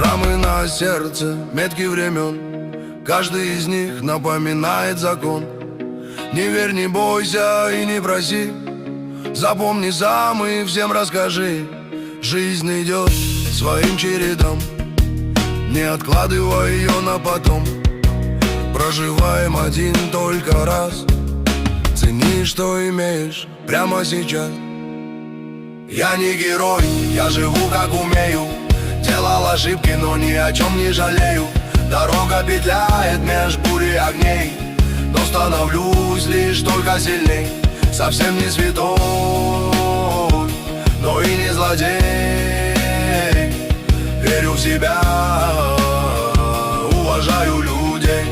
Шрамы на сердце, метки времен, каждый из них напоминает закон. Не верь, не бойся и не проси, запомни сам и всем расскажи. Жизнь идет своим чередом, не откладывай ее на потом. Проживаем один только раз, цени, что имеешь прямо сейчас. Я не герой, я живу как умею, делал ошибки, но ни о чем не жалею. Дорога петляет меж бури огней, но становлюсь лишь только сильней. Совсем не святой, но и не злодей. Верю в себя, уважаю людей.